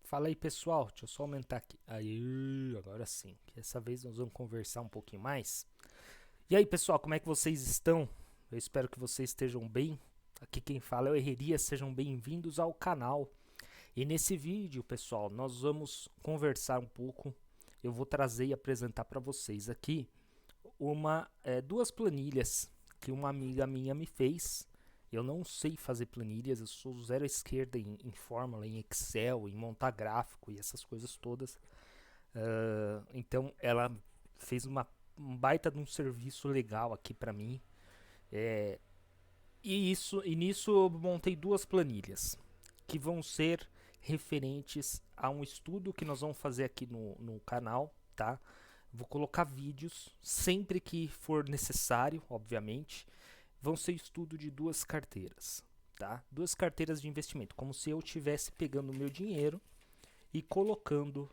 Fala aí, pessoal. Deixa eu só aumentar aqui. Aí, agora sim. Dessa vez nós vamos conversar um pouquinho mais. E aí, pessoal, como é que vocês estão? Eu espero que vocês estejam bem. Aqui quem fala é o Herreria. Sejam bem-vindos ao canal. E nesse vídeo, pessoal, nós vamos conversar um pouco. Eu vou trazer e apresentar para vocês aqui duas planilhas que uma amiga minha me fez. Eu não sei fazer planilhas, eu sou zero à esquerda em Fórmula, em Excel, em montar gráfico e essas coisas todas. Então ela fez um baita de um serviço legal aqui para mim. É, e nisso eu montei duas planilhas que vão ser referentes a um estudo que nós vamos fazer aqui no canal, tá? Vou colocar vídeos sempre que for necessário, obviamente. Vão ser estudo de duas carteiras, tá? Duas carteiras de investimento, como se eu estivesse pegando o meu dinheiro e colocando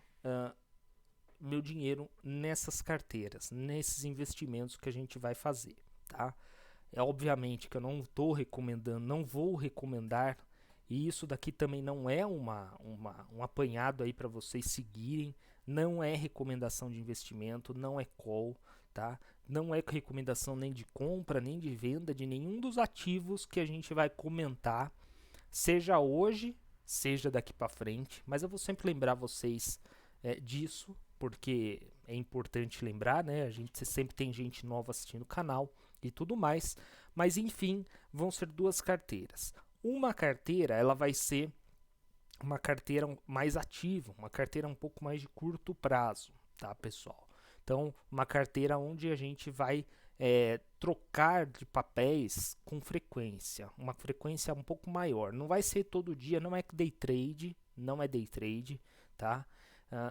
meu dinheiro nessas carteiras, nesses investimentos que a gente vai fazer, tá? É obviamente que eu não estou recomendando, não vou recomendar, e isso daqui também não é um apanhado aí para vocês seguirem, não é recomendação de investimento, não é call, tá? Não é recomendação nem de compra, nem de venda de nenhum dos ativos que a gente vai comentar, seja hoje, seja daqui para frente, mas eu vou sempre lembrar vocês disso, porque é importante lembrar, né? A gente sempre tem gente nova assistindo o canal e tudo mais, mas enfim, vão ser duas carteiras. Uma carteira, ela vai ser uma carteira mais ativa, uma carteira um pouco mais de curto prazo, tá, pessoal? Então, uma carteira onde a gente vai trocar de papéis com frequência, uma frequência um pouco maior. Não vai ser todo dia, não é day trade, não é day trade, tá?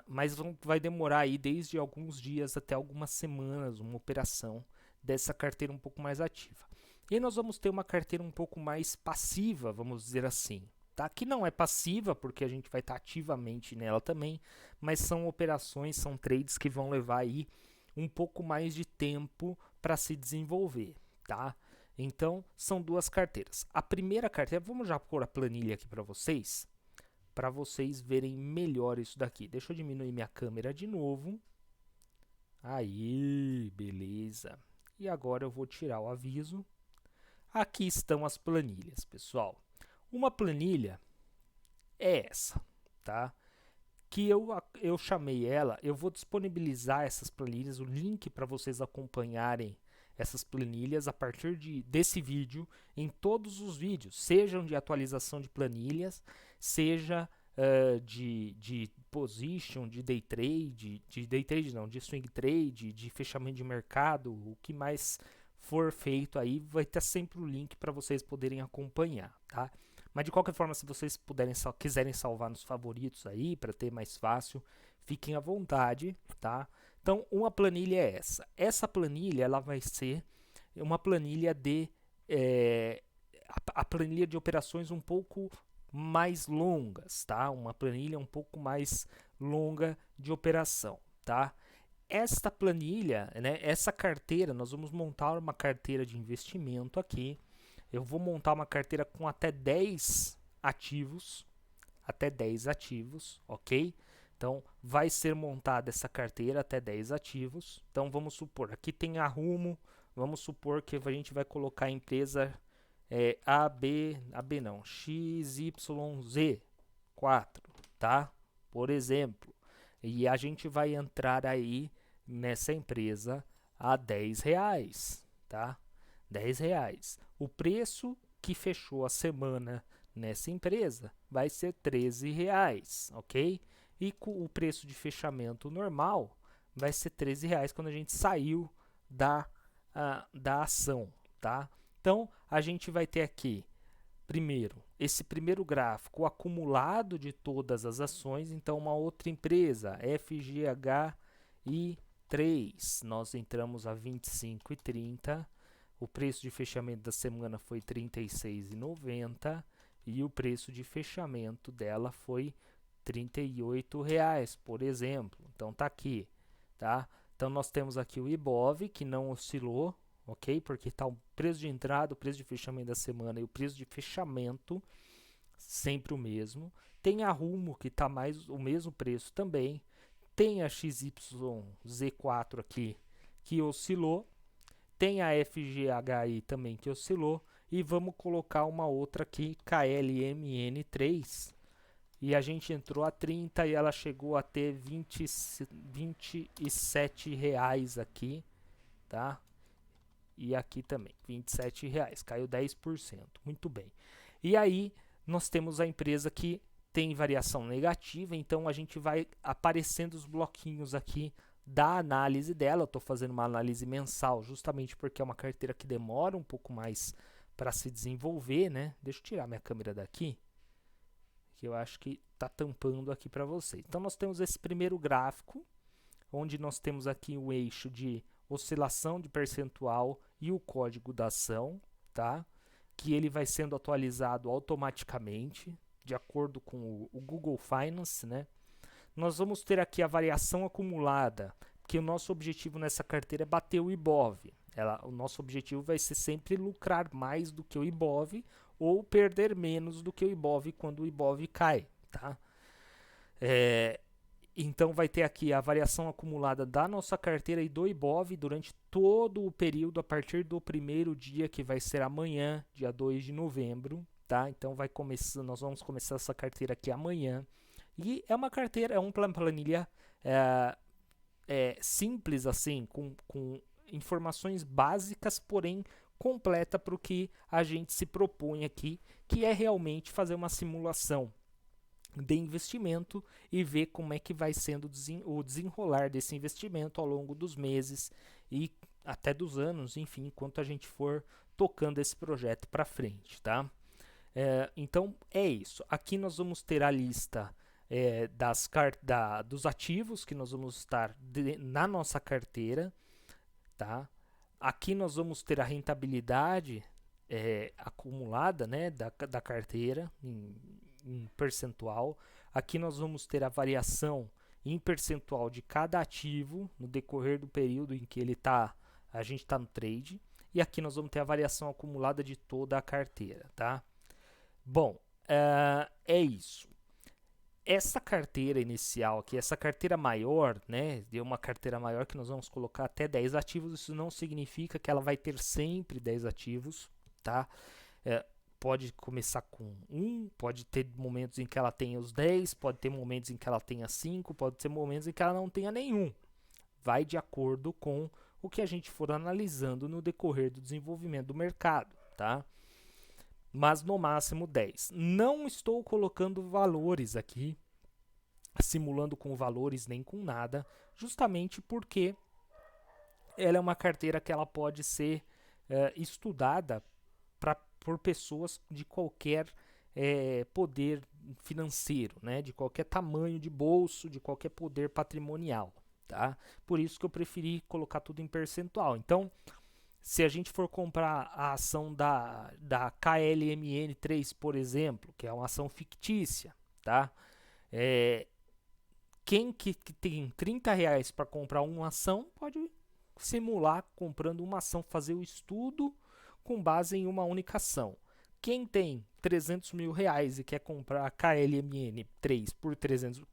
Mas vai demorar aí desde alguns dias até algumas semanas uma operação dessa carteira um pouco mais ativa. E nós vamos ter uma carteira um pouco mais passiva, vamos dizer assim, tá? Que não é passiva, porque a gente vai estar ativamente nela também, mas são operações, são trades que vão levar aí um pouco mais de tempo para se desenvolver, tá? Então, são duas carteiras. A primeira carteira, vamos já pôr a planilha aqui para vocês verem melhor isso daqui. Deixa eu diminuir minha câmera de novo. Aí, beleza. E agora eu vou tirar o aviso. Aqui estão as planilhas, pessoal. Uma planilha é essa, tá? Que eu chamei ela, eu vou disponibilizar essas planilhas, o link para vocês acompanharem essas planilhas a partir desse vídeo, em todos os vídeos, sejam de atualização de planilhas, seja de position, de day trade não, de swing trade, de fechamento de mercado, o que mais for feito aí, vai ter sempre o link para vocês poderem acompanhar, tá? Mas de qualquer forma, se vocês quiserem salvar nos favoritos aí, para ter mais fácil, fiquem à vontade, tá? Então, uma planilha é essa. Essa planilha, ela vai ser uma planilha a planilha de operações um pouco mais longas, tá? Uma planilha um pouco mais longa de operação, tá? Esta planilha, né, essa carteira, nós vamos montar uma carteira de investimento aqui. Eu vou montar uma carteira com até 10 ativos, ok? Então, vai ser montada essa carteira até 10 ativos. Então, vamos supor, aqui tem a Rumo, vamos supor que a gente vai colocar a empresa AB não, XYZ4, tá? Por exemplo, e a gente vai entrar aí nessa empresa a R$ 10, tá? R$ 10. O preço que fechou a semana nessa empresa vai ser R$ 13, ok? E o preço de fechamento normal vai ser R$ 13 quando a gente saiu da ação, tá? Então, a gente vai ter aqui, primeiro, esse primeiro gráfico, o acumulado de todas as ações. Então, uma outra empresa, FGHI3, nós entramos a 25,30. O preço de fechamento da semana foi R$ 36,90 e o preço de fechamento dela foi R$ 38, por exemplo. Então tá aqui, tá? Então nós temos aqui o IBOV que não oscilou, ok? Porque está o preço de entrada, o preço de fechamento da semana e o preço de fechamento sempre o mesmo. Tem a Rumo, que está mais o mesmo preço também. Tem a XYZ4 aqui, que oscilou. Tem a FGHI também, que oscilou. E vamos colocar uma outra aqui, KLMN3. E a gente entrou a 30 e ela chegou a ter 27 reais aqui, tá? E aqui também, 27 reais, caiu 10%, muito bem. E aí, nós temos a empresa que tem variação negativa, então a gente vai aparecendo os bloquinhos aqui da análise dela. Eu estou fazendo uma análise mensal, justamente porque é uma carteira que demora um pouco mais para se desenvolver, né? Deixa eu tirar minha câmera daqui, que eu acho que está tampando aqui para vocês. Então, nós temos esse primeiro gráfico, onde nós temos aqui o eixo de oscilação de percentual e o código da ação, tá? Que ele vai sendo atualizado automaticamente, de acordo com o Google Finance, né? Nós vamos ter aqui a variação acumulada, porque o nosso objetivo nessa carteira é bater o IBOV. O nosso objetivo vai ser sempre lucrar mais do que o IBOV ou perder menos do que o IBOV quando o IBOV cai, tá? Então vai ter aqui a variação acumulada da nossa carteira e do IBOV durante todo o período a partir do primeiro dia, que vai ser amanhã, dia 2 de novembro, tá? Então nós vamos começar essa carteira aqui amanhã. E é uma carteira, é uma planilha simples assim, com informações básicas, porém completa para o que a gente se propõe aqui, que é realmente fazer uma simulação de investimento e ver como é que vai sendo o desenrolar desse investimento ao longo dos meses e até dos anos, enfim, enquanto a gente for tocando esse projeto para frente, tá? Então é isso. Aqui nós vamos ter a lista dos ativos que nós vamos estar na nossa carteira, tá? Aqui nós vamos ter a rentabilidade acumulada, né, da carteira em percentual. Aqui nós vamos ter a variação em percentual de cada ativo no decorrer do período em que a gente está no trade. E aqui nós vamos ter a variação acumulada de toda a carteira, tá? Bom, é isso. Essa carteira inicial aqui, essa carteira maior, né, de uma carteira maior que nós vamos colocar até 10 ativos, isso não significa que ela vai ter sempre 10 ativos, tá? Pode começar com 1, pode ter momentos em que ela tenha os 10, pode ter momentos em que ela tenha 5, pode ter momentos em que ela não tenha nenhum. Vai de acordo com o que a gente for analisando no decorrer do desenvolvimento do mercado, tá? Mas no máximo 10. Não estou colocando valores aqui, simulando com valores nem com nada, justamente porque ela é uma carteira que ela pode ser estudada por pessoas de qualquer poder financeiro, né? De qualquer tamanho de bolso, de qualquer poder patrimonial, tá? Por isso que eu preferi colocar tudo em percentual. Então, se a gente for comprar a ação da KLMN3, por exemplo, que é uma ação fictícia, tá? Quem que tem 30 reais para comprar uma ação pode simular comprando uma ação, fazer o estudo com base em uma única ação. Quem tem 300 mil reais e quer comprar a KLMN3 por 300,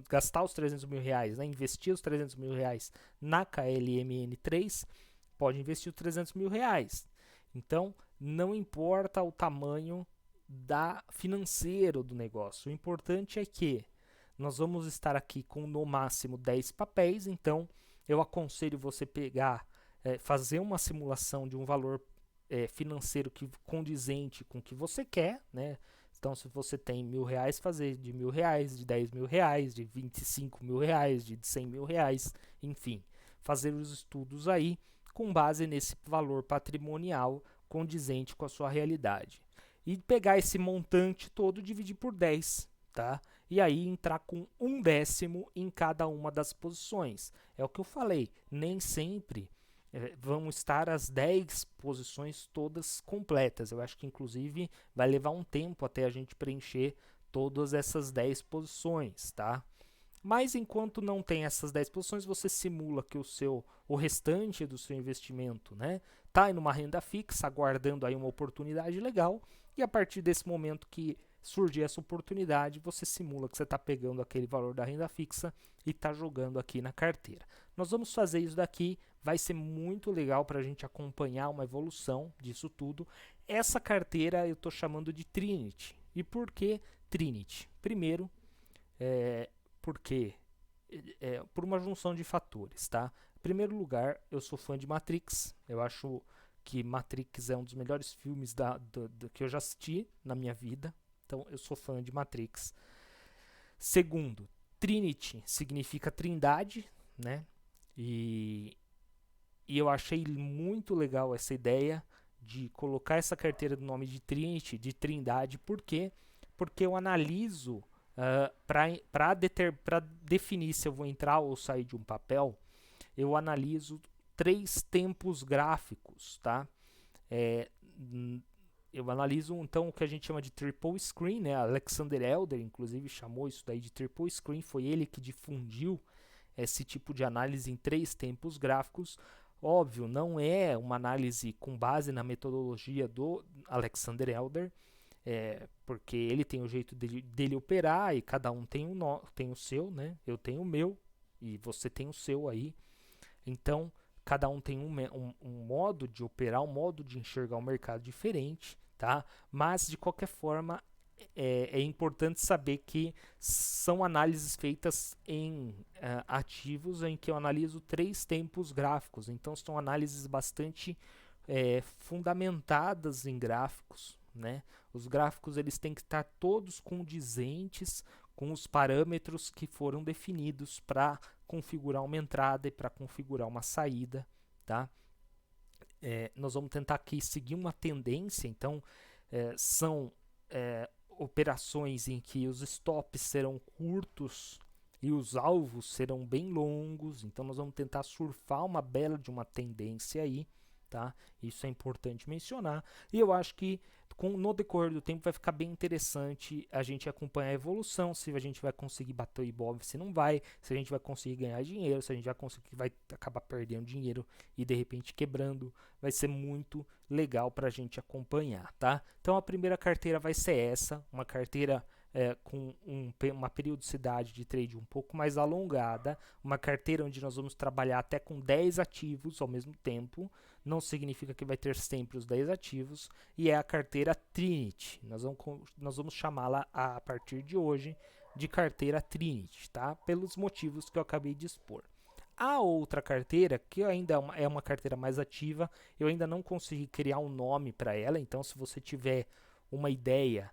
gastar os 300 mil reais, né, investir os 300 mil reais na KLMN3, pode investir os 300 mil reais. Então, não importa o tamanho financeiro do negócio. O importante é que nós vamos estar aqui com no máximo 10 papéis. Então, eu aconselho você fazer uma simulação de um valor financeiro condizente com o que você quer, né? Então, se você tem R$1.000, fazer de R$1.000, de R$10.000, de R$25.000, de R$100.000, enfim, fazer os estudos aí com base nesse valor patrimonial condizente com a sua realidade. E pegar esse montante todo e dividir por 10, tá? E aí entrar com 1/10 em cada uma das posições. É o que eu falei, nem sempre vão estar as 10 posições todas completas. Eu acho que inclusive vai levar um tempo até a gente preencher todas essas 10 posições, tá? Mas enquanto não tem essas 10 posições, você simula que o restante do seu investimento, né, tá em uma renda fixa, aguardando aí uma oportunidade legal, e a partir desse momento que surgir essa oportunidade, você simula que você está pegando aquele valor da renda fixa e está jogando aqui na carteira. Nós vamos fazer isso daqui, vai ser muito legal para a gente acompanhar uma evolução disso tudo. Essa carteira eu estou chamando de Trinity. E por que Trinity? Primeiro, porque por uma junção de fatores, tá? Em primeiro lugar, eu sou fã de Matrix. Eu acho que Matrix é um dos melhores filmes que eu já assisti na minha vida. Então, eu sou fã de Matrix. Segundo, Trinity significa trindade, né? E eu achei muito legal essa ideia de colocar essa carteira do nome de Trinity, de trindade. Por quê? Porque eu analiso, para definir se eu vou entrar ou sair de um papel, eu analiso 3 tempos gráficos, tá? Eu analiso então o que a gente chama de triple screen, né? Alexander Elder, inclusive, chamou isso daí de triple screen, foi ele que difundiu esse tipo de análise em 3 tempos gráficos. Óbvio, não é uma análise com base na metodologia do Alexander Elder, porque ele tem o jeito dele operar e cada um tem o seu, né? Eu tenho o meu e você tem o seu aí. Então, cada um tem um modo de operar, um modo de enxergar o mercado diferente, tá? Mas, de qualquer forma, é importante saber que são análises feitas em ativos em que eu analiso 3 tempos gráficos. Então, são análises bastante fundamentadas em gráficos, né? Os gráficos eles têm que estar todos condizentes com os parâmetros que foram definidos para configurar uma entrada e para configurar uma saída, tá? Nós vamos tentar aqui seguir uma tendência. Então, são operações em que os stops serão curtos e os alvos serão bem longos. Então, nós vamos tentar surfar uma bela de uma tendência aí, tá? Isso é importante mencionar. E eu acho que no decorrer do tempo vai ficar bem interessante a gente acompanhar a evolução, se a gente vai conseguir bater o Ibov, se não vai, se a gente vai conseguir ganhar dinheiro, se a gente vai acabar perdendo dinheiro e de repente quebrando. Vai ser muito legal para a gente acompanhar, tá? Então a primeira carteira vai ser essa, uma carteira com uma periodicidade de trade um pouco mais alongada, uma carteira onde nós vamos trabalhar até com 10 ativos ao mesmo tempo. Não significa que vai ter sempre os 10 ativos, e é a carteira Trinity. Nós vamos chamá-la a partir de hoje de carteira Trinity, tá? Pelos motivos que eu acabei de expor. A outra carteira, que ainda é uma carteira mais ativa, eu ainda não consegui criar um nome para ela. Então, se você tiver uma ideia,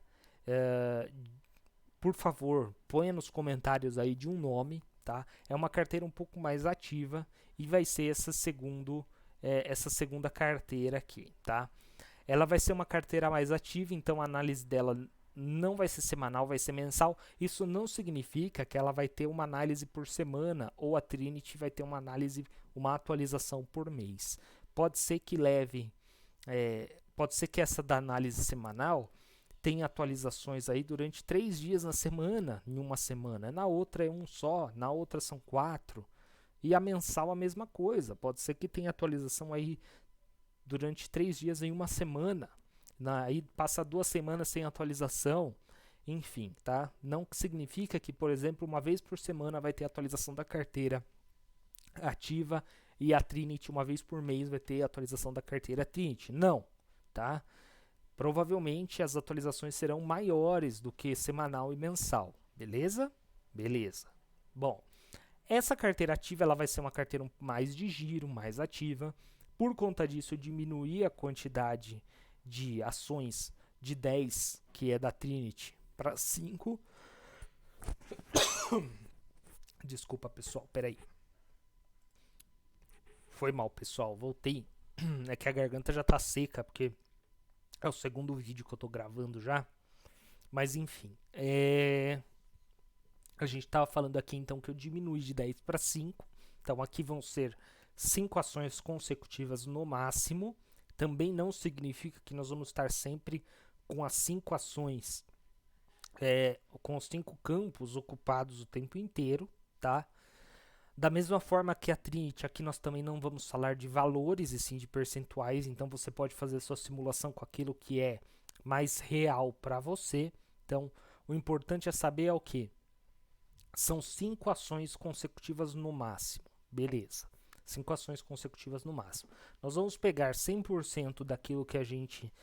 por favor, ponha nos comentários aí de um nome, tá? É uma carteira um pouco mais ativa e vai ser essa segunda carteira aqui, tá? Ela vai ser uma carteira mais ativa, então a análise dela não vai ser semanal, vai ser mensal. Isso não significa que ela vai ter uma análise por semana ou a Trinity vai ter uma atualização por mês. Pode ser que pode ser que essa da análise semanal tem atualizações aí durante 3 dias na semana, em uma semana. Na outra é um só, na outra são 4. E a mensal a mesma coisa. Pode ser que tenha atualização aí durante 3 dias em uma semana. Aí passa 2 semanas sem atualização. Enfim, tá? Não significa que, por exemplo, uma vez por semana vai ter atualização da carteira ativa e a Trinity uma vez por mês vai ter atualização da carteira Trinity. Não, tá? Provavelmente as atualizações serão maiores do que semanal e mensal. Beleza? Beleza. Bom, essa carteira ativa ela vai ser uma carteira mais de giro, mais ativa. Por conta disso, eu diminuí a quantidade de ações de 10, que é da Trinity, para 5. Desculpa, pessoal, peraí. Foi mal, pessoal, voltei. É que a garganta já tá seca, porque é o segundo vídeo que eu tô gravando já. Mas enfim, a gente estava falando aqui então que eu diminui de 10 para 5. Então aqui vão ser 5 ações consecutivas no máximo. Também não significa que nós vamos estar sempre com as 5 ações, com os 5 campos ocupados o tempo inteiro, tá? Da mesma forma que a Trinity, aqui nós também não vamos falar de valores e sim de percentuais. Então você pode fazer sua simulação com aquilo que é mais real para você, Então, o importante é saber é o que? São 5 ações consecutivas no máximo. Beleza. 5 ações consecutivas no máximo. Nós vamos pegar 100% daquilo que a gente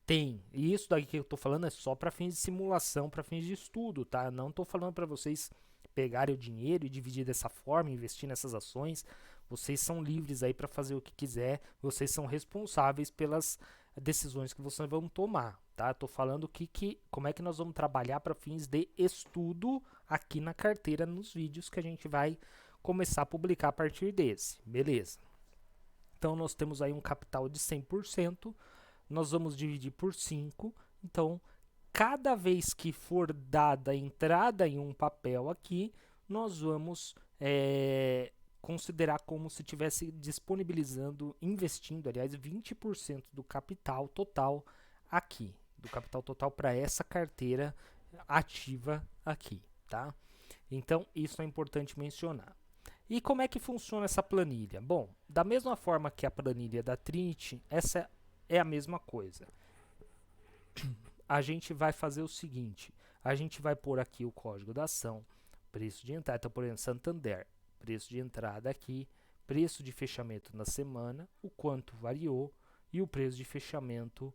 tem. E isso daqui que eu estou falando é só para fins de simulação, para fins de estudo, tá? Não estou falando para vocês pegarem o dinheiro e dividir dessa forma, investir nessas ações. Vocês são livres aí para fazer o que quiser. Vocês são responsáveis pelas decisões que vocês vão tomar, tá? Estou falando como é que nós vamos trabalhar para fins de estudo aqui na carteira, nos vídeos que a gente vai começar a publicar a partir desse. Beleza. Então, nós temos aí um capital de 100%. Nós vamos dividir por 5. Então, cada vez que for dada a entrada em um papel aqui, nós vamos considerar como se estivesse disponibilizando, investindo, aliás, 20% do capital total aqui, do capital total para essa carteira ativa aqui, tá? Então, isso é importante mencionar. E como é que funciona essa planilha? Bom, da mesma forma que a planilha da Trinity, essa é a mesma coisa. A gente vai fazer o seguinte, a gente vai pôr aqui o código da ação, preço de entrada, então, por exemplo, Santander, preço de entrada aqui, preço de fechamento na semana, o quanto variou e o preço de fechamento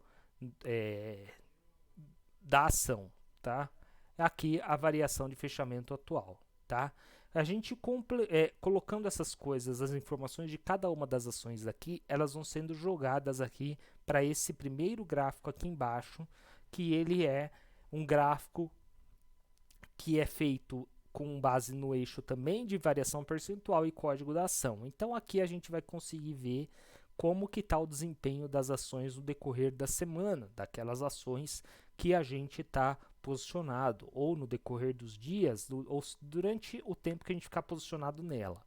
da ação, tá? Aqui a variação de fechamento atual, tá? A gente colocando essas coisas, as informações de cada uma das ações aqui, elas vão sendo jogadas aqui para esse primeiro gráfico aqui embaixo, que ele é um gráfico que é feito com base no eixo também de variação percentual e código da ação. Então aqui a gente vai conseguir ver como que está o desempenho das ações no decorrer da semana, daquelas ações que a gente está posicionado, ou no decorrer dos dias, ou durante o tempo que a gente ficar posicionado nela.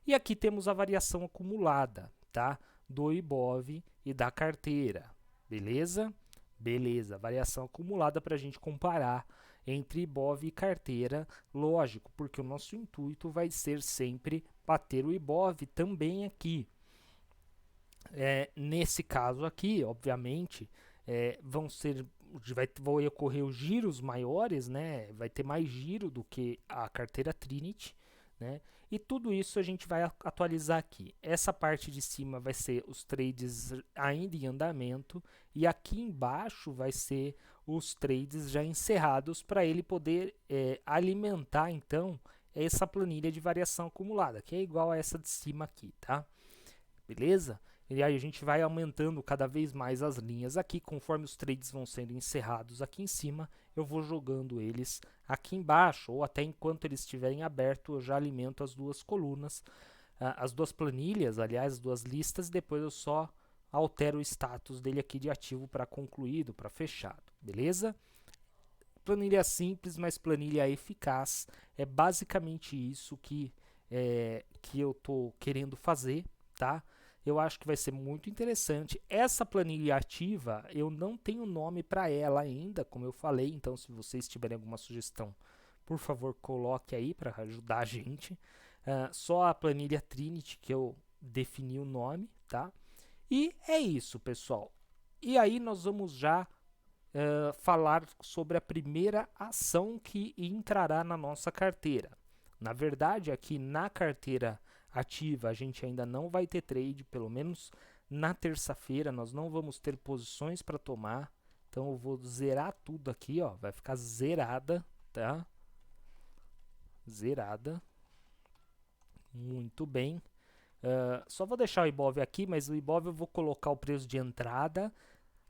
E aqui temos a variação acumulada, tá? Do IBOV e da carteira, beleza? Beleza, variação acumulada para a gente comparar entre IBOV e carteira, lógico, porque o nosso intuito vai ser sempre bater o IBOV também aqui. Nesse caso aqui, obviamente, vai ocorrer os giros maiores, né? Vai ter mais giro do que a carteira Trinity, né? E tudo isso a gente vai atualizar aqui. Essa parte de cima vai ser os trades ainda em andamento e aqui embaixo vai ser os trades já encerrados para ele poder alimentar então essa planilha de variação acumulada, que é igual a essa de cima aqui, tá? Beleza? E aí a gente vai aumentando cada vez mais as linhas aqui, conforme os trades vão sendo encerrados aqui em cima, eu vou jogando eles aqui embaixo, ou até enquanto eles estiverem abertos, eu já alimento as duas colunas, as duas planilhas, aliás, as duas listas, e depois eu só altero o status dele aqui de ativo para concluído, para fechado, beleza? Planilha simples, mas planilha eficaz, é basicamente isso que eu estou querendo fazer, tá? Eu acho que vai ser muito interessante. Essa planilha ativa, eu não tenho nome para ela ainda, como eu falei. Então, se vocês tiverem alguma sugestão, por favor, coloque aí para ajudar a gente. Só a planilha Trinity que eu defini o nome, tá? E é isso, pessoal. E aí nós vamos já falar sobre a primeira ação que entrará na nossa carteira. Na verdade, aqui na carteira ativa, a gente ainda não vai ter trade, pelo menos na terça-feira nós não vamos ter posições para tomar. Então eu vou zerar tudo aqui, ó, vai ficar zerada, tá? Zerada. Muito bem. Só vou deixar o IBOV aqui, mas o IBOV eu vou colocar o preço de entrada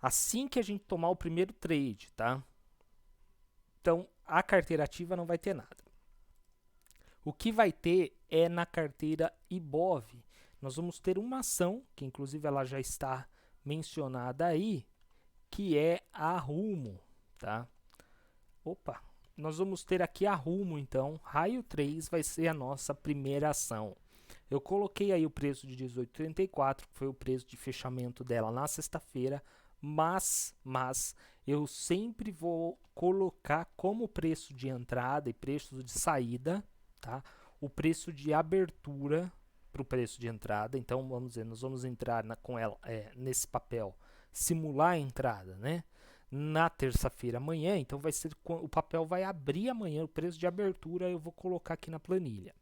assim que a gente tomar o primeiro trade, tá? Então a carteira ativa não vai ter nada. O que vai ter é na carteira IBOV. Nós vamos ter uma ação, que inclusive ela já está mencionada aí, que é a Rumo, tá? Opa, nós vamos ter aqui a Rumo, então, raio 3 vai ser a nossa primeira ação. Eu coloquei aí o preço de 18,34, que foi o preço de fechamento dela na sexta-feira, mas eu sempre vou colocar como preço de entrada e preço de saída, tá? O preço de abertura para o preço de entrada. Então, vamos dizer, nós vamos entrar com ela nesse papel, simular a entrada, né? na terça-feira amanhã, então vai ser o papel vai abrir amanhã, o preço de abertura eu vou colocar aqui na planilha.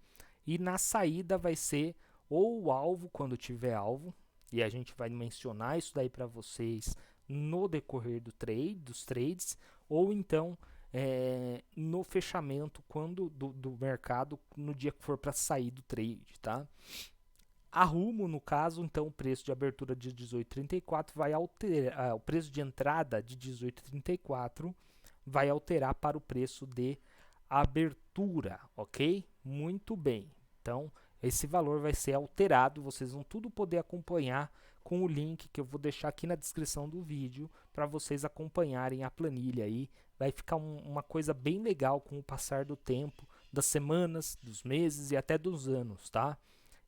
E na saída vai ser ou o alvo quando tiver alvo, e a gente vai mencionar isso daí para vocês no decorrer dos trades, ou então no fechamento do mercado no dia que for para sair do trade, tá? A Rumo, no caso, então o preço de abertura de 18,34 vai alterar, o preço de entrada de 18,34 vai alterar para o preço de abertura, ok? Muito bem. Então, esse valor vai ser alterado, vocês vão tudo poder acompanhar com o link que eu vou deixar aqui na descrição do vídeo para vocês acompanharem a planilha aí. Vai ficar uma coisa bem legal com o passar do tempo, das semanas, dos meses e até dos anos, tá?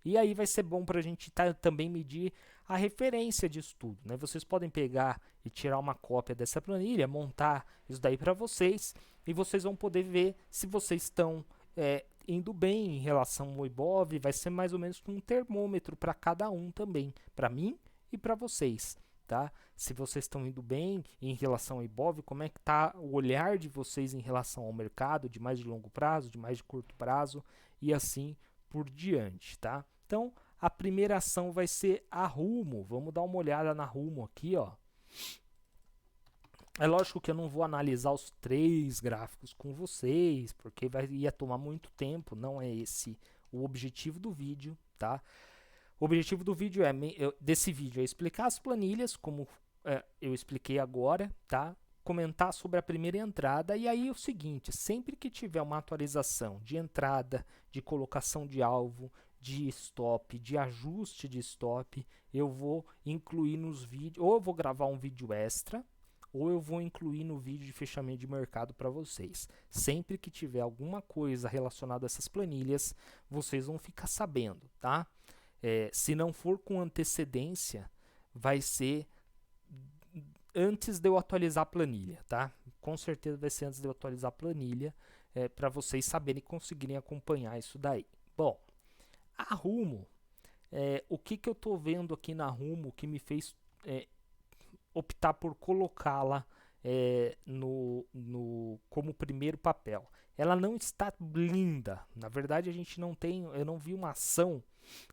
E aí vai ser bom para a gente também medir a referência disso tudo, né? Vocês podem pegar e tirar uma cópia dessa planilha, montar isso daí para vocês e vocês vão poder ver se vocês estão indo bem em relação ao Ibov. Vai ser mais ou menos um termômetro para cada um também, para mim e para vocês, tá? Se vocês estão indo bem em relação ao Ibov, como é que está o olhar de vocês em relação ao mercado, de mais de longo prazo, de mais de curto prazo e assim por diante, tá? Então, a primeira ação vai ser a Rumo. Vamos dar uma olhada na Rumo aqui, ó. É lógico que eu não vou analisar os 3 gráficos com vocês, porque ia tomar muito tempo, não é esse o objetivo do vídeo, tá? O objetivo do vídeo desse vídeo é explicar as planilhas, como eu expliquei agora, tá? Comentar sobre a primeira entrada, e aí é o seguinte, sempre que tiver uma atualização de entrada, de colocação de alvo, de stop, de ajuste de stop, eu vou incluir nos vídeos, ou eu vou gravar um vídeo extra, ou eu vou incluir no vídeo de fechamento de mercado para vocês. Sempre que tiver alguma coisa relacionada a essas planilhas, vocês vão ficar sabendo, tá? Se não for com antecedência, vai ser antes de eu atualizar a planilha, tá? Com certeza vai ser antes de eu atualizar a planilha, para vocês saberem e conseguirem acompanhar isso daí. Bom, a Rumo, o que eu estou vendo aqui na Rumo que me fez optar por colocá-la como primeiro papel? Ela não está linda. Na verdade, eu não vi uma ação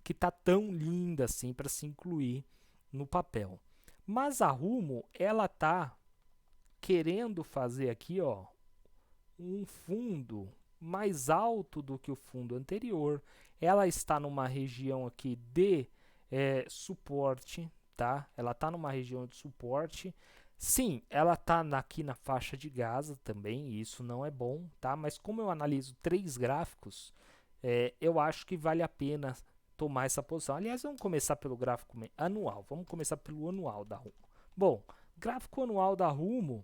que está tão linda assim para se incluir no papel. Mas a Rumo, ela está querendo fazer aqui, ó, um fundo mais alto do que o fundo anterior. Ela está numa região aqui de suporte, tá? Ela está numa região de suporte. Sim, ela está aqui na faixa de Gaza também, e isso não é bom, tá? Mas como eu analiso 3 gráficos, eu acho que vale a pena tomar essa posição. Aliás, vamos começar pelo gráfico anual. Vamos começar pelo anual da Rumo. Bom, gráfico anual da Rumo,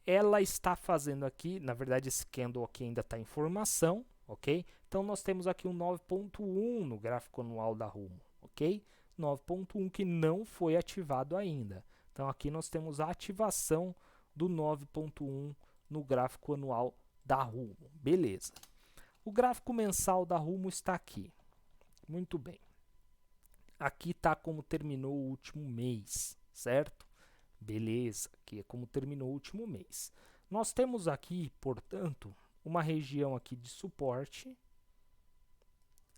ela está fazendo aqui, na verdade esse candle aqui ainda está em formação, ok? Então nós temos aqui um 9.1 no gráfico anual da Rumo, ok? 9.1 que não foi ativado ainda. Então aqui nós temos a ativação do 9.1 no gráfico anual da Rumo, beleza. O gráfico mensal da Rumo está aqui, muito bem. Aqui está como terminou o último mês, certo? Beleza, aqui é como terminou o último mês. Nós temos aqui, portanto, uma região aqui de suporte.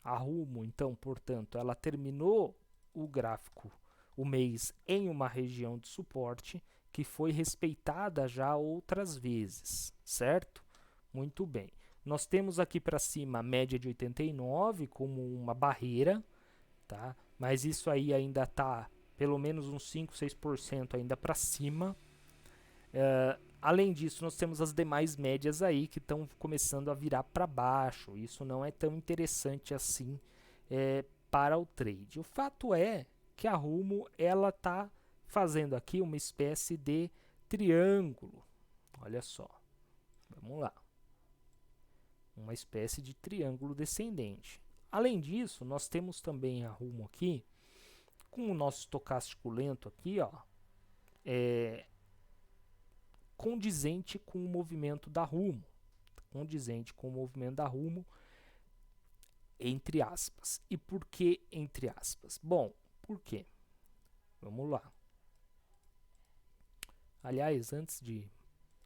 A Rumo, então, portanto, ela terminou o gráfico, o mês, em uma região de suporte que foi respeitada já outras vezes, certo? Muito bem. Nós temos aqui para cima a média de 89 como uma barreira, tá? Mas isso aí ainda está pelo menos uns 5, 6% ainda para cima. Além disso, nós temos as demais médias aí que estão começando a virar para baixo. Isso não é tão interessante assim para o trade. O fato é que a Rumo ela está fazendo aqui uma espécie de triângulo. Olha só, vamos lá. Uma espécie de triângulo descendente. Além disso, nós temos também a Rumo aqui, com o nosso estocástico lento aqui, ó, condizente com o movimento da Rumo. Condizente com o movimento da Rumo, entre aspas. E por que entre aspas? Bom, por quê? Vamos lá. Aliás, antes de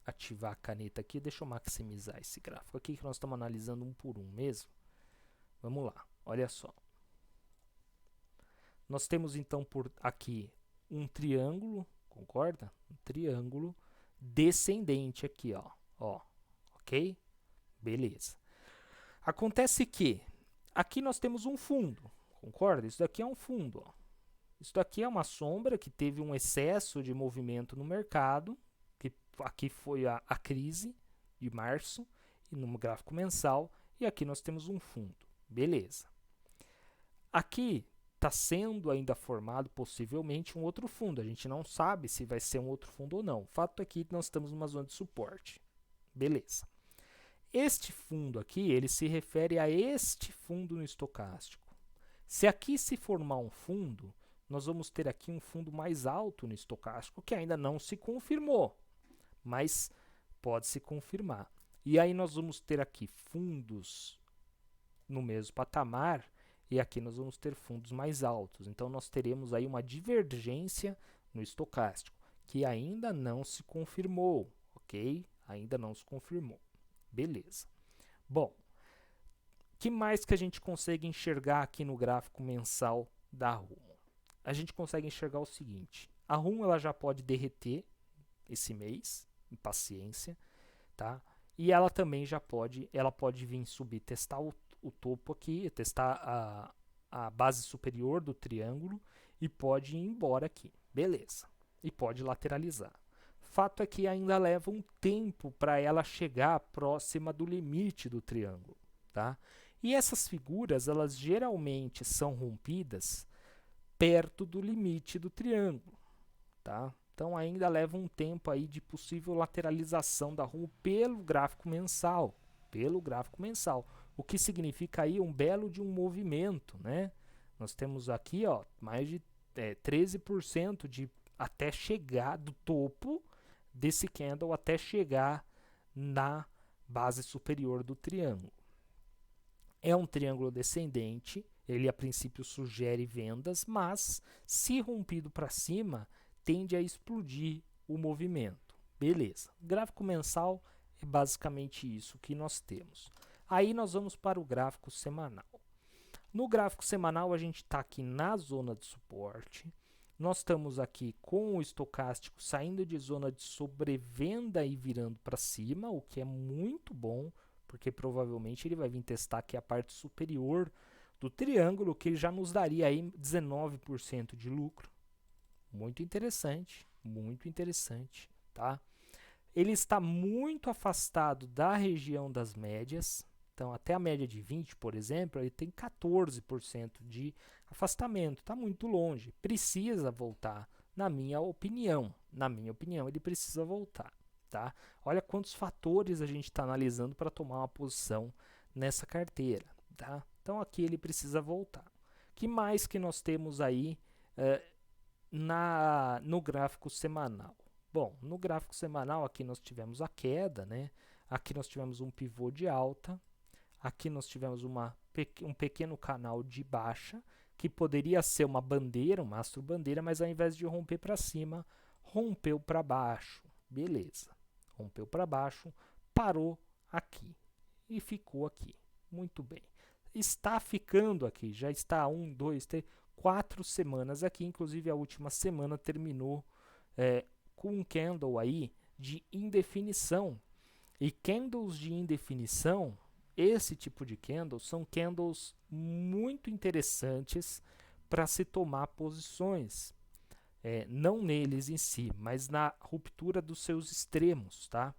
ativar a caneta aqui, deixa eu maximizar esse gráfico aqui, que nós estamos analisando um por um mesmo. Vamos lá, olha só. Nós temos então por aqui um triângulo, concorda? Um triângulo descendente aqui, ó, ok? Beleza. Acontece que aqui nós temos um fundo, concorda? Isso daqui é um fundo, ó. Isso daqui é uma sombra que teve um excesso de movimento no mercado, que aqui foi a crise de março, e no gráfico mensal, e aqui nós temos um fundo. Beleza. Aqui está sendo ainda formado possivelmente um outro fundo. A gente não sabe se vai ser um outro fundo ou não. O fato é que nós estamos numa zona de suporte. Beleza. Este fundo aqui, ele se refere a este fundo no estocástico. Se aqui se formar um fundo, nós vamos ter aqui um fundo mais alto no estocástico, que ainda não se confirmou, mas pode se confirmar. E aí nós vamos ter aqui fundos no mesmo patamar, e aqui nós vamos ter fundos mais altos. Então nós teremos aí uma divergência no estocástico, que ainda não se confirmou, ok? Ainda não se confirmou. Beleza. Bom, o que mais que a gente consegue enxergar aqui no gráfico mensal da Rumo? A gente consegue enxergar o seguinte: a Rumo ela já pode derreter esse mês, em paciência, tá? E ela também já pode, ela pode vir subir, testar o topo aqui, testar a base superior do triângulo e pode ir embora aqui, beleza? E pode lateralizar. Fato é que ainda leva um tempo para ela chegar próxima do limite do triângulo, tá? E essas figuras, elas geralmente são rompidas perto do limite do triângulo, tá? Então ainda leva um tempo aí de possível lateralização da Rumo pelo gráfico mensal, o que significa aí um belo de um movimento, né? Nós temos aqui, ó, mais de 13% de até chegar do topo desse candle até chegar na base superior do triângulo. É um triângulo descendente, ele a princípio sugere vendas, mas se rompido para cima, tende a explodir o movimento. Beleza. Gráfico mensal é basicamente isso que nós temos. Aí nós vamos para o gráfico semanal. No gráfico semanal, a gente está aqui na zona de suporte. Nós estamos aqui com o estocástico saindo de zona de sobrevenda e virando para cima, o que é muito bom, porque provavelmente ele vai vir testar aqui a parte superior do triângulo, que ele já nos daria aí 19% de lucro. Muito interessante, tá? Ele está muito afastado da região das médias. Então, até a média de 20, por exemplo, ele tem 14% de afastamento. Está muito longe. Precisa voltar, na minha opinião. Na minha opinião, ele precisa voltar, tá? Olha quantos fatores a gente está analisando para tomar uma posição nessa carteira, tá? Então, aqui ele precisa voltar. O que mais que nós temos aí no gráfico semanal? Bom, no gráfico semanal aqui nós tivemos a queda, né? Aqui nós tivemos um pivô de alta. Aqui nós tivemos um pequeno canal de baixa, que poderia ser uma bandeira, uma astro-bandeira, mas ao invés de romper para cima, rompeu para baixo. Beleza. Rompeu para baixo, parou aqui e ficou aqui. Muito bem. Está ficando aqui, já está 1, 2, 3, 4 semanas aqui. Inclusive a última semana terminou com um candle aí de indefinição. E candles de indefinição, esse tipo de candles são candles muito interessantes para se tomar posições. Não neles em si, mas na ruptura dos seus extremos, tá?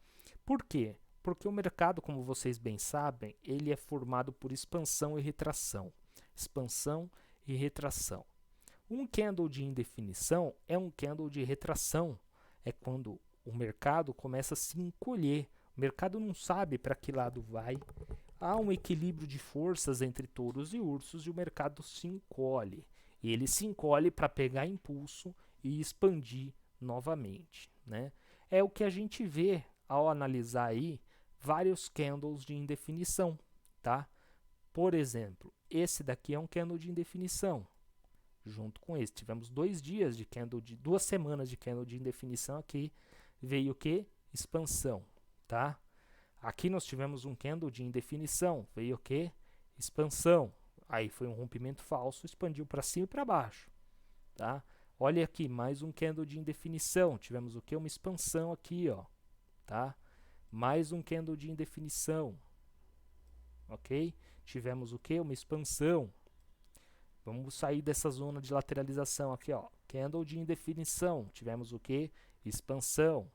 Por quê? Porque o mercado, como vocês bem sabem, ele é formado por expansão e retração. Expansão e retração. Um candle de indefinição é um candle de retração. É quando o mercado começa a se encolher. O mercado não sabe para que lado vai. Há um equilíbrio de forças entre touros e ursos e o mercado se encolhe. Ele se encolhe para pegar impulso e expandir novamente, né? É o que a gente vê ao analisar aí vários candles de indefinição, tá? Por exemplo, esse daqui é um candle de indefinição. Junto com esse, tivemos 2 dias de candle, 2 semanas de candle de indefinição aqui veio o que? Expansão, tá? Aqui nós tivemos um candle de indefinição, veio o que? Expansão. Aí foi um rompimento falso, expandiu para cima e para baixo, tá? Olha aqui, mais um candle de indefinição, tivemos o que? Uma expansão aqui, ó, tá? Mais um candle de indefinição, ok? Tivemos o que? Uma expansão. Vamos sair dessa zona de lateralização aqui, ó. Candle de indefinição, tivemos o que? Expansão.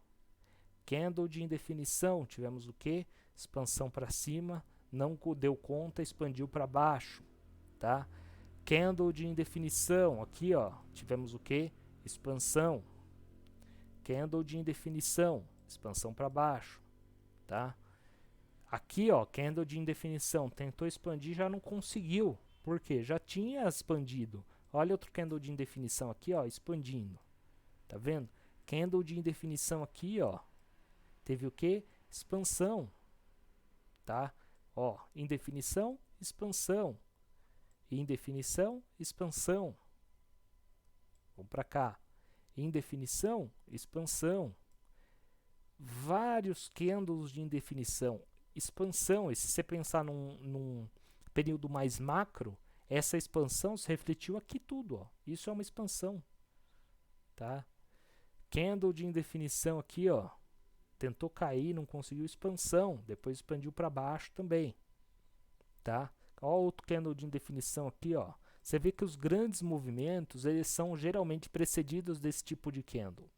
Candle de indefinição, tivemos o que? Expansão para cima, não deu conta, expandiu para baixo, tá? Candle de indefinição, aqui ó, tivemos o que? Expansão. Candle de indefinição, expansão para baixo, tá? Aqui ó, candle de indefinição, tentou expandir, já não conseguiu. Por quê? Já tinha expandido. Olha outro candle de indefinição aqui ó, expandindo. Tá vendo? Candle de indefinição aqui ó, teve o que? Expansão, tá? Ó, indefinição, expansão. Indefinição, expansão. Vamos para cá. Indefinição, expansão. Vários candles de indefinição. Expansão, e se você pensar num período mais macro, essa expansão se refletiu aqui tudo. Ó. Isso é uma expansão. Tá? Candle de indefinição aqui, ó. Tentou cair, não conseguiu expansão. Depois expandiu para baixo também. Tá? Olha outro candle de indefinição aqui, ó. Você vê que os grandes movimentos, eles são geralmente precedidos desse tipo de candle.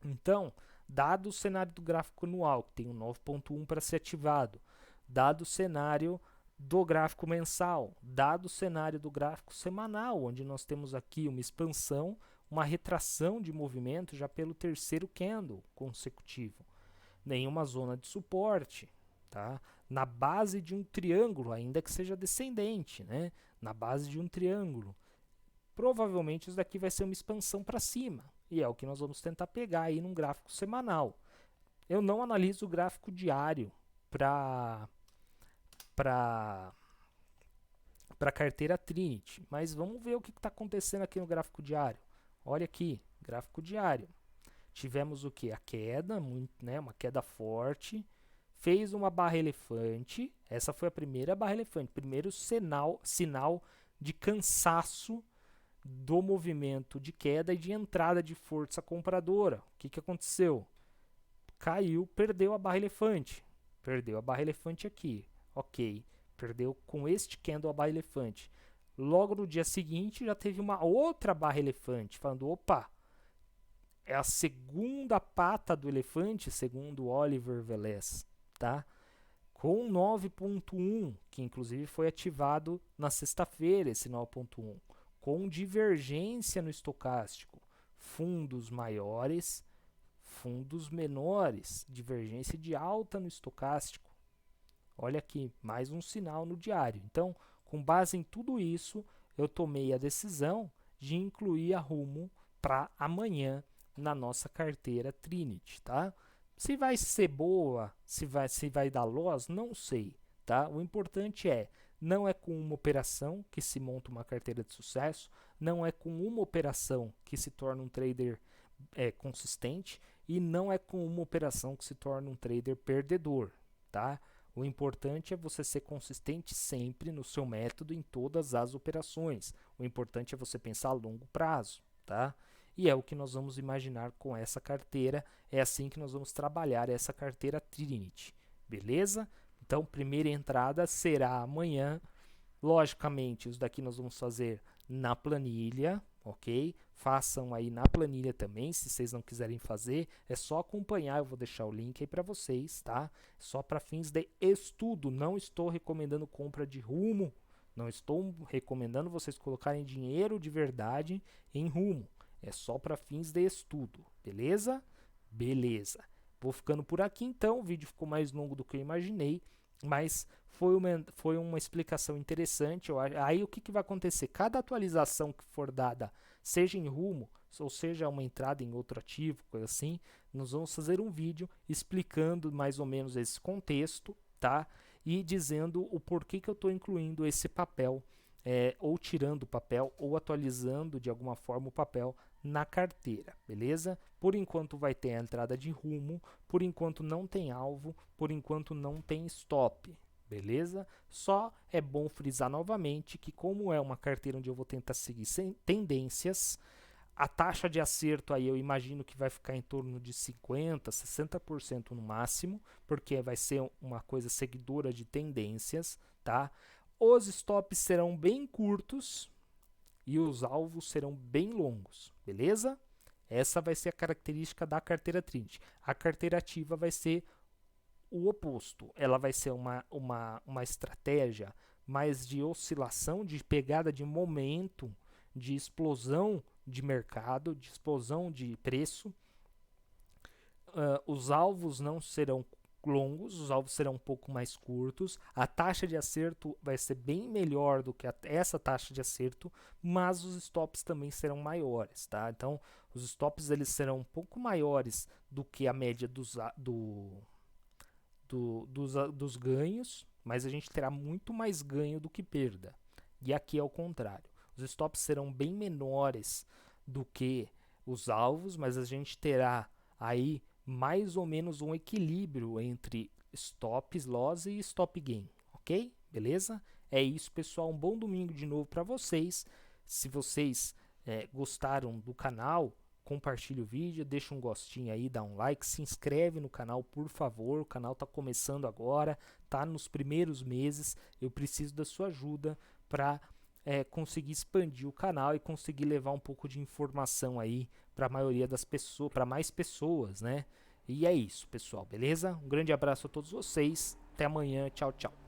Então, dado o cenário do gráfico anual, que tem um 9.1 para ser ativado, dado o cenário do gráfico mensal, dado o cenário do gráfico semanal, onde nós temos aqui uma expansão, uma retração de movimento já pelo terceiro candle consecutivo. Nenhuma zona de suporte, tá? Na base de um triângulo, ainda que seja descendente, né? Na base de um triângulo. Provavelmente isso daqui vai ser uma expansão para cima. E é o que nós vamos tentar pegar aí num gráfico semanal. Eu não analiso o gráfico diário para carteira Trinity, mas vamos ver o que está acontecendo aqui no gráfico diário. Olha aqui, gráfico diário. Tivemos o que? A queda, né? Uma queda forte. Fez uma barra elefante. Essa foi a primeira barra elefante. Primeiro sinal de cansaço do movimento de queda e de entrada de força compradora. O que aconteceu? Caiu, perdeu a barra elefante. Perdeu a barra elefante aqui. Ok. Perdeu com este candle a barra elefante. Logo no dia seguinte já teve uma outra barra elefante. Falando, opa, é a segunda pata do elefante, segundo Oliver Velez, tá? Com 9.1, que inclusive foi ativado na sexta-feira, esse 9.1, com divergência no estocástico, fundos maiores, fundos menores, divergência de alta no estocástico. Olha aqui, mais um sinal no diário. Então, com base em tudo isso, eu tomei a decisão de incluir a Rumo para amanhã na nossa carteira Trinity, tá? Se vai ser boa, se vai dar loss, não sei, tá? O importante não é com uma operação que se monta uma carteira de sucesso, não é com uma operação que se torna um trader consistente e não é com uma operação que se torna um trader perdedor, tá? O importante é você ser consistente sempre no seu método em todas as operações. O importante é você pensar a longo prazo, tá? E é o que nós vamos imaginar com essa carteira. É assim que nós vamos trabalhar essa carteira Trinity. Beleza? Então, primeira entrada será amanhã. Logicamente, isso daqui nós vamos fazer na planilha, ok? Façam aí na planilha também, se vocês não quiserem fazer, é só acompanhar, eu vou deixar o link aí para vocês, tá? Só para fins de estudo, não estou recomendando compra de Rumo, não estou recomendando vocês colocarem dinheiro de verdade em Rumo. É só para fins de estudo, beleza? Beleza. Vou ficando por aqui então, o vídeo ficou mais longo do que eu imaginei, mas foi uma explicação interessante. Aí o que vai acontecer? Cada atualização que for dada, seja em Rumo, ou seja uma entrada em outro ativo, coisa assim, nós vamos fazer um vídeo explicando mais ou menos esse contexto, tá? E dizendo o porquê que eu estou incluindo esse papel, ou tirando o papel, ou atualizando de alguma forma o papel na carteira, beleza? Por enquanto vai ter a entrada de rumo, por enquanto não tem alvo, por enquanto não tem stop, beleza? Só é bom frisar novamente que como é uma carteira onde eu vou tentar seguir tendências, a taxa de acerto aí eu imagino que vai ficar em torno de 50%, 60% no máximo, porque vai ser uma coisa seguidora de tendências, tá? Os stops serão bem curtos e os alvos serão bem longos, beleza? Essa vai ser a característica da carteira Trinity. A carteira ativa vai ser o oposto. Ela vai ser uma estratégia mais de oscilação, de pegada de momento, de explosão de mercado, de explosão de preço. Os alvos não serão longos, os alvos serão um pouco mais curtos, a taxa de acerto vai ser bem melhor do que essa taxa de acerto, mas os stops também serão maiores, tá? Então, os stops eles serão um pouco maiores do que a média dos ganhos, mas a gente terá muito mais ganho do que perda. E aqui é o contrário. Os stops serão bem menores do que os alvos, mas a gente terá aí mais ou menos um equilíbrio entre stop loss e stop gain, ok? Beleza? É isso, pessoal. Um bom domingo de novo para vocês. Se vocês gostaram do canal, compartilhe o vídeo, deixa um gostinho aí, dá um like, se inscreve no canal, por favor. O canal está começando agora, tá nos primeiros meses. Eu preciso da sua ajuda para conseguir expandir o canal e conseguir levar um pouco de informação aí para a maioria das pessoas, para mais pessoas, né? E é isso, pessoal, beleza? Um grande abraço a todos vocês. Até amanhã. Tchau, tchau.